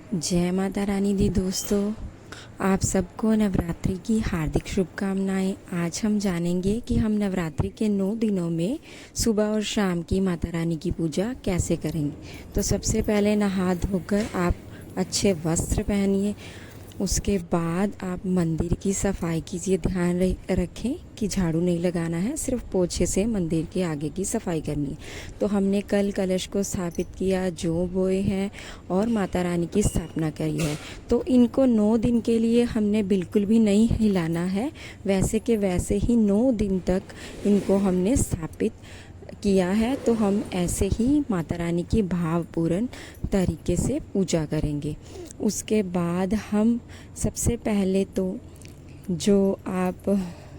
जय माता रानी दी दोस्तों, आप सबको नवरात्रि की हार्दिक शुभकामनाएं। आज हम जानेंगे कि हम नवरात्रि के 9 दिनों में सुबह और शाम की माता रानी की पूजा कैसे करेंगे। तो सबसे पहले नहा धोकर आप अच्छे वस्त्र पहनिए। उसके बाद आप मंदिर की सफाई कीजिए। ध्यान रखें कि झाड़ू नहीं लगाना है, सिर्फ पोछे से मंदिर के आगे की सफाई करनी है। तो हमने कल कलश को स्थापित किया, जौ बोए हैं और माता रानी की स्थापना करी है। तो इनको 9 दिन के लिए हमने बिल्कुल भी नहीं हिलाना है, वैसे के वैसे ही 9 दिन तक इनको हमने स्थापित किया है। तो हम ऐसे ही माता रानी की भावपूर्ण तरीके से पूजा करेंगे। उसके बाद हम सबसे पहले तो जो आप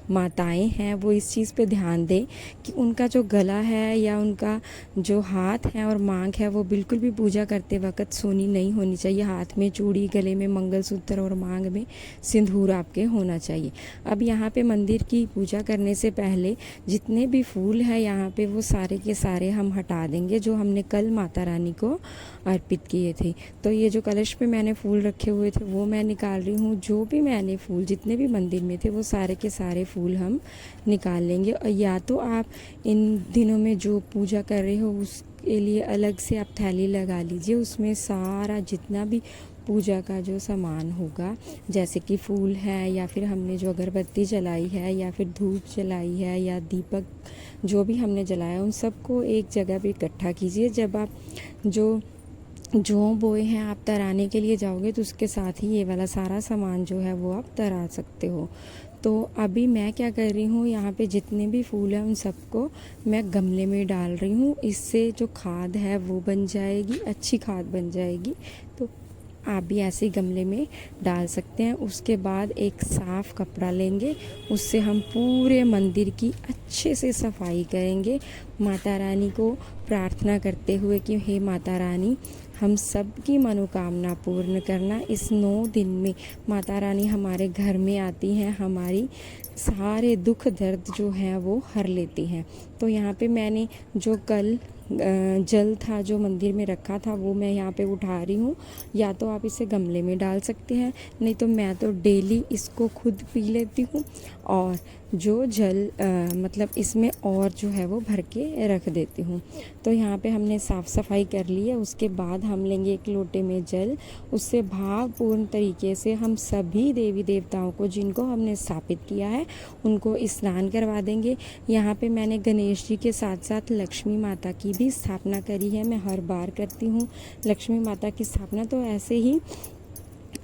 माताएं हैं वो इस चीज़ पे ध्यान दें कि उनका जो गला है या उनका जो हाथ है और मांग है वो बिल्कुल भी पूजा करते वक्त सोनी नहीं होनी चाहिए। हाथ में चूड़ी, गले में मंगलसूत्र और मांग में सिंदूर आपके होना चाहिए। अब यहाँ पे मंदिर की पूजा करने से पहले जितने भी फूल है यहाँ पे वो सारे के सारे हम हटा देंगे, जो हमने कल माता रानी को अर्पित किए थे। तो ये जो कलश पे मैंने फूल रखे हुए थे वो मैं निकाल रही हूँ। जो भी मैंने फूल जितने भी मंदिर में थे वो सारे के सारे फूल हम निकाल लेंगे। और या तो आप इन दिनों में जो पूजा कर रहे हो उसके लिए अलग से आप थैली लगा लीजिए, उसमें सारा जितना भी पूजा का जो सामान होगा, जैसे कि फूल है या फिर हमने जो अगरबत्ती जलाई है या फिर धूप जलाई है या दीपक जो भी हमने जलाया, उन सबको एक जगह पे इकट्ठा कीजिए। जब आप जो बोए हैं आप तराने के लिए जाओगे तो उसके साथ ही ये वाला सारा सामान जो है वो आप तरा सकते हो। तो अभी मैं क्या कर रही हूँ, यहाँ पे जितने भी फूल हैं उन सबको मैं गमले में डाल रही हूँ। इससे जो खाद है वो बन जाएगी, अच्छी खाद बन जाएगी। तो आप भी ऐसे गमले में डाल सकते हैं। उसके बाद एक साफ़ कपड़ा लेंगे, उससे हम पूरे मंदिर की अच्छे से सफाई करेंगे, माता रानी को प्रार्थना करते हुए कि हे माता रानी, हम सब की मनोकामना पूर्ण करना। इस 9 दिन में माता रानी हमारे घर में आती हैं, हमारी सारे दुख दर्द जो हैं वो हर लेती हैं। तो यहाँ पे मैंने जो कल जल था जो मंदिर में रखा था वो मैं यहाँ पे उठा रही हूँ। या तो आप इसे गमले में डाल सकते हैं, नहीं तो मैं तो डेली इसको खुद पी लेती हूँ। और जो जल मतलब इसमें और जो है वो भर के रख देती हूँ। तो यहाँ पे हमने साफ़ सफाई कर ली है। उसके बाद हम लेंगे एक लोटे में जल, उससे भावपूर्ण तरीके से हम सभी देवी देवताओं को जिनको हमने स्थापित किया है उनको स्नान करवा देंगे। यहाँ पे मैंने गणेश जी के साथ साथ लक्ष्मी माता की भी स्थापना करी है। मैं हर बार करती हूँ लक्ष्मी माता की स्थापना, तो ऐसे ही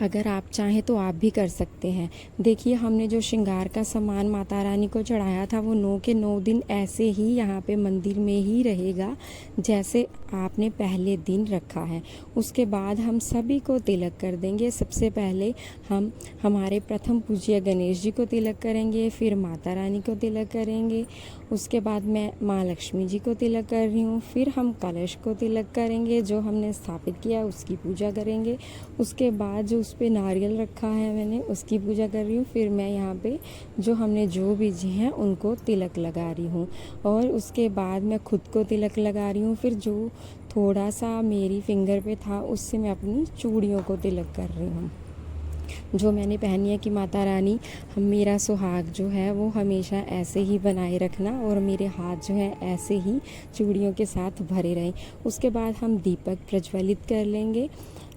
अगर आप चाहें तो आप भी कर सकते हैं। देखिए, हमने जो श्रृंगार का सामान माता रानी को चढ़ाया था वो 9 के 9 दिन ऐसे ही यहाँ पे मंदिर में ही रहेगा जैसे आपने पहले दिन रखा है। उसके बाद हम सभी को तिलक कर देंगे। सबसे पहले हम हमारे प्रथम पूज्य गणेश जी को तिलक करेंगे, फिर माता रानी को तिलक करेंगे। उसके बाद मैं माँ लक्ष्मी जी को तिलक कर रही हूँ। फिर हम कलश को तिलक करेंगे, जो हमने स्थापित किया उसकी पूजा करेंगे। उसके बाद जो उस पे नारियल रखा है मैंने उसकी पूजा कर रही हूँ। फिर मैं यहाँ पे जो हमने जो बीजे हैं उनको तिलक लगा रही हूँ। और उसके बाद मैं खुद को तिलक लगा रही हूँ। फिर जो थोड़ा सा मेरी फिंगर पे था उससे मैं अपनी चूड़ियों को तिलक कर रही हूँ, जो मैंने पहनी है कि माता रानी हम मेरा सुहाग जो है वो हमेशा ऐसे ही बनाए रखना और मेरे हाथ जो है ऐसे ही चूड़ियों के साथ भरे रहें। उसके बाद हम दीपक प्रज्वलित कर लेंगे।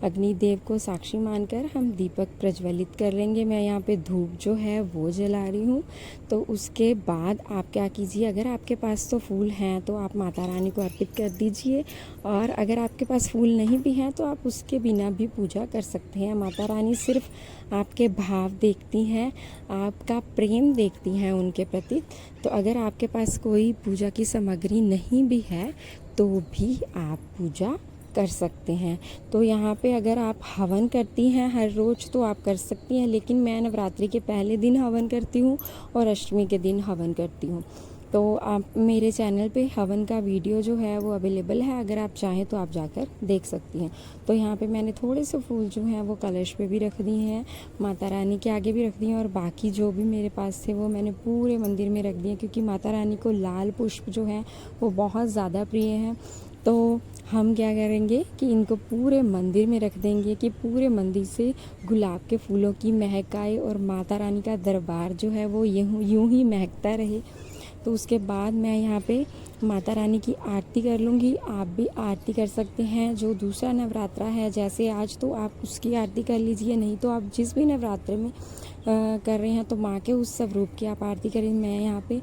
अग्निदेव को साक्षी मानकर हम दीपक प्रज्वलित कर लेंगे। मैं यहाँ पे धूप जो है वो जला रही हूँ। तो उसके बाद आप क्या कीजिए, अगर आपके पास तो फूल हैं तो आप माता रानी को अर्पित कर दीजिए, और अगर आपके पास फूल नहीं भी हैं तो आप उसके बिना भी पूजा कर सकते हैं। माता रानी सिर्फ आपके भाव देखती हैं, आपका प्रेम देखती हैं उनके प्रति। तो अगर आपके पास कोई पूजा की सामग्री नहीं भी है तो भी आप पूजा कर सकते हैं। तो यहाँ पे अगर आप हवन करती हैं हर रोज़ तो आप कर सकती हैं, लेकिन मैं नवरात्रि के पहले दिन हवन करती हूँ और अष्टमी के दिन हवन करती हूँ। तो आप मेरे चैनल पे हवन का वीडियो जो है वो अवेलेबल है, अगर आप चाहें तो आप जाकर देख सकती हैं। तो यहाँ पे मैंने थोड़े से फूल जो हैं वो कलश पे भी रख दिए हैं, माता रानी के आगे भी रख दिए हैं, और बाकी जो भी मेरे पास थे वो मैंने पूरे मंदिर में रख दिए, क्योंकि माता रानी को लाल पुष्प जो है वो बहुत ज़्यादा प्रिय हैं। तो हम क्या करेंगे कि इनको पूरे मंदिर में रख देंगे कि पूरे मंदिर से गुलाब के फूलों की महक आए और माता रानी का दरबार जो है वो यूं ही महकता रहे। तो उसके बाद मैं यहाँ पे माता रानी की आरती कर लूँगी। आप भी आरती कर सकते हैं। जो दूसरा नवरात्रा है जैसे आज, तो आप उसकी आरती कर लीजिए, नहीं तो आप जिस भी नवरात्र में कर रहे हैं तो माँ के उस स्वरूप की आप आरती करें। मैं यहाँ पे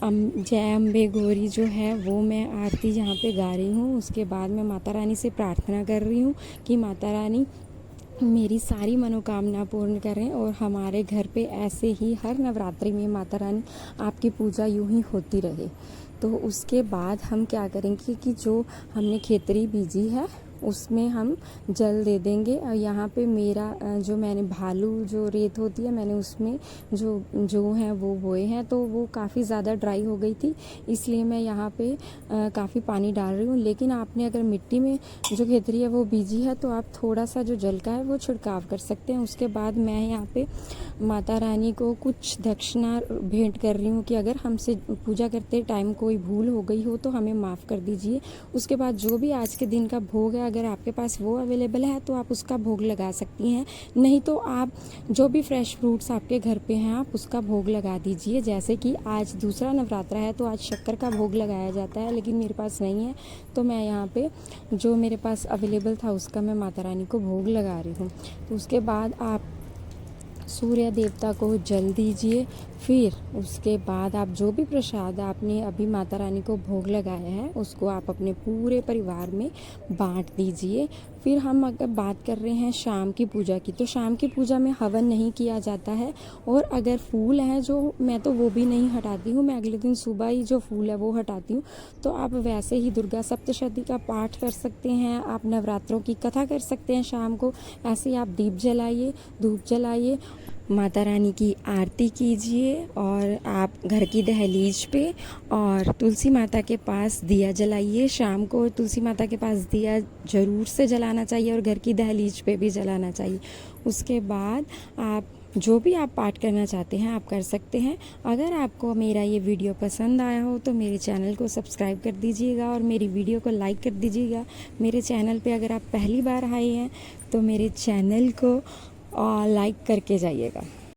जय अम्बे गौरी जो है वो मैं आरती यहाँ पे गा रही हूँ। उसके बाद मैं माता रानी से प्रार्थना कर रही हूँ कि माता रानी मेरी सारी मनोकामना पूर्ण करें और हमारे घर पे ऐसे ही हर नवरात्रि में माता रानी आपकी पूजा यूं ही होती रहे। तो उसके बाद हम क्या करेंगे कि जो हमने खेतरी बीजी है उसमें हम जल दे देंगे। और यहाँ पे मेरा जो मैंने भालू जो रेत होती है मैंने उसमें जो है वो बोए हैं, तो वो काफ़ी ज़्यादा ड्राई हो गई थी, इसलिए मैं यहाँ पे काफ़ी पानी डाल रही हूँ। लेकिन आपने अगर मिट्टी में जो खेतरी है वो बीजी है तो आप थोड़ा सा जो जल का है वो छिड़काव कर सकते हैं। उसके बाद मैं यहाँ पे माता रानी को कुछ दक्षिणा भेंट कर रही हूँ कि अगर हमसे पूजा करते टाइम कोई भूल हो गई हो तो हमें माफ़ कर दीजिए। उसके बाद जो भी आज के दिन का भोग है अगर आपके पास वो अवेलेबल है तो आप उसका भोग लगा सकती हैं, नहीं तो आप जो भी फ्रेश फ्रूट्स आपके घर पे हैं आप उसका भोग लगा दीजिए। जैसे कि आज दूसरा नवरात्रा है तो आज शक्कर का भोग लगाया जाता है, लेकिन मेरे पास नहीं है तो मैं यहाँ पे जो मेरे पास अवेलेबल था उसका मैं माता रानी को भोग लगा रही हूँ। तो उसके बाद आप सूर्य देवता को जल दीजिए। फिर उसके बाद आप जो भी प्रसाद आपने अभी माता रानी को भोग लगाया है उसको आप अपने पूरे परिवार में बांट दीजिए। फिर हम अगर बात कर रहे हैं शाम की पूजा की, तो शाम की पूजा में हवन नहीं किया जाता है। और अगर फूल हैं जो मैं तो वो भी नहीं हटाती हूँ, मैं अगले दिन सुबह ही जो फूल है वो हटाती हूँ। तो आप वैसे ही दुर्गा सप्तशती का पाठ कर सकते हैं, आप नवरात्रों की कथा कर सकते हैं शाम को। ऐसे ही आप दीप जलाइए, धूप जलाइए, माता रानी की आरती कीजिए और आप घर की दहलीज पे और तुलसी माता के पास दिया जलाइए। शाम को तुलसी माता के पास दिया ज़रूर से जलाना चाहिए और घर की दहलीज पे भी जलाना चाहिए। उसके बाद आप जो भी आप पाठ करना चाहते हैं आप कर सकते हैं। अगर आपको मेरा ये वीडियो पसंद आया हो तो मेरे चैनल को सब्सक्राइब कर दीजिएगा और मेरी वीडियो को लाइक कर दीजिएगा। मेरे चैनल पे अगर आप पहली बार आए हैं तो मेरे चैनल को लाइक करके जाइएगा।